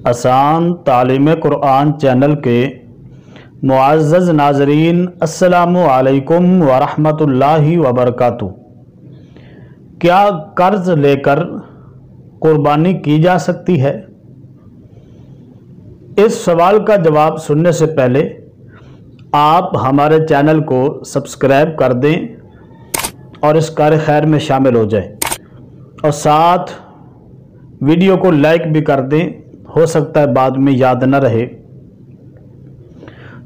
आसान तालीम कुरान चैनल के मुअज़्ज़ज़ नाज़रीन, अस्सलामु अलैकुम व रहमतुल्लाहि व बरकातुहू। क्या कर्ज लेकर कुर्बानी की जा सकती है? इस सवाल का जवाब सुनने से पहले आप हमारे चैनल को सब्सक्राइब कर दें और इस कार्य खैर में शामिल हो जाएं, और साथ वीडियो को लाइक भी कर दें, हो सकता है बाद में याद न रहे।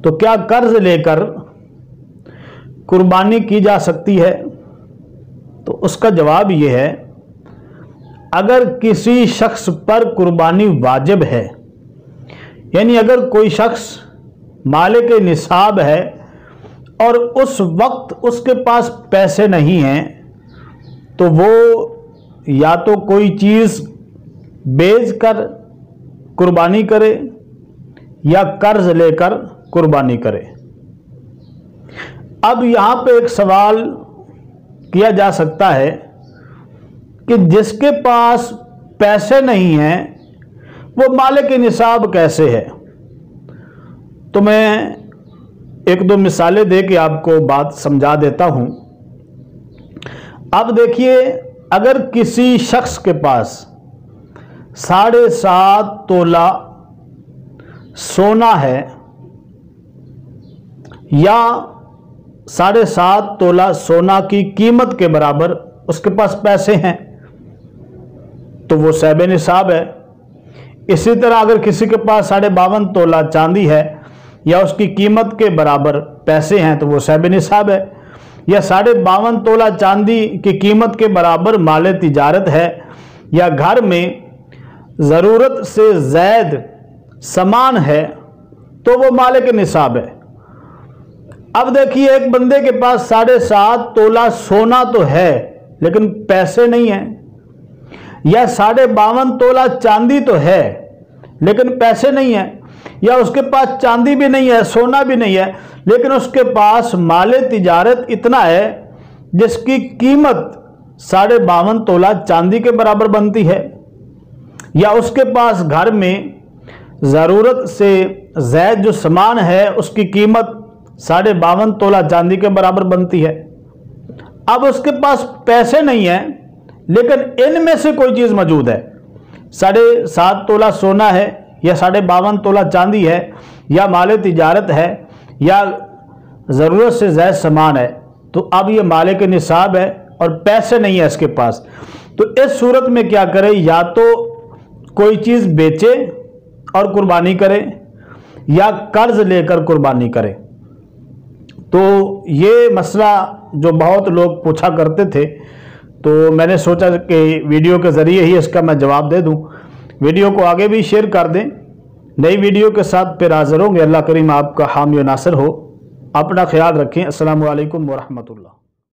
तो क्या कर्ज लेकर कुर्बानी की जा सकती है? तो उसका जवाब ये है, अगर किसी शख्स पर कुर्बानी वाजिब है, यानी अगर कोई शख्स मालिक निसाब है और उस वक्त उसके पास पैसे नहीं हैं, तो वो या तो कोई चीज़ बेच कर कुर्बानी करे या कर्ज लेकर कुर्बानी करे। अब यहाँ पे एक सवाल किया जा सकता है कि जिसके पास पैसे नहीं हैं वो मालिक निसाब कैसे है? तो मैं एक दो मिसालें दे के आपको बात समझा देता हूँ। अब देखिए, अगर किसी शख्स के पास 7.5 तोला सोना है या 7.5 तोला सोना की कीमत के बराबर उसके पास पैसे हैं, तो वो साहिब निसाब है। इसी तरह अगर किसी के पास 52.5 तोला चांदी है या उसकी कीमत के बराबर पैसे हैं, तो वो साहिब निसाब है। या 52.5 तोला चांदी की कीमत के बराबर माल तिजारत है, या घर में ज़रूरत से ज़्यादा सामान है, तो वो मालिक निसाब है। अब देखिए, एक बंदे के पास 7.5 तोला सोना तो है लेकिन पैसे नहीं हैं, या 52.5 तोला चांदी तो है लेकिन पैसे नहीं है, या उसके पास चांदी भी नहीं है, सोना भी नहीं है, लेकिन उसके पास माल तिजारत इतना है जिसकी कीमत 52.5 तोला चांदी के बराबर बनती है, या उसके पास घर में ज़रूरत से ज़्यादा जो सामान है उसकी कीमत 52.5 तोला चांदी के बराबर बनती है। अब उसके पास पैसे नहीं हैं लेकिन इनमें से कोई चीज़ मौजूद है, 7.5 तोला सोना है या 52.5 तोला चांदी है या माल तिजारत है या ज़रूरत से ज़्यादा सामान है, तो अब ये मालिक निसाब है और पैसे नहीं है इसके पास। तो इस सूरत में क्या करे, या तो कोई चीज़ बेचे और कुर्बानी करे या कर्ज लेकर कुर्बानी करे। तो ये मसला जो बहुत लोग पूछा करते थे, तो मैंने सोचा कि वीडियो के ज़रिए ही इसका मैं जवाब दे दूं। वीडियो को आगे भी शेयर कर दें। नई वीडियो के साथ फिर हाज़िर होंगे। अल्लाह करीम आपका हामी व नासिर हो। अपना ख्याल रखें। अस्सलामु अलैकुम व रहमतुल्लाह।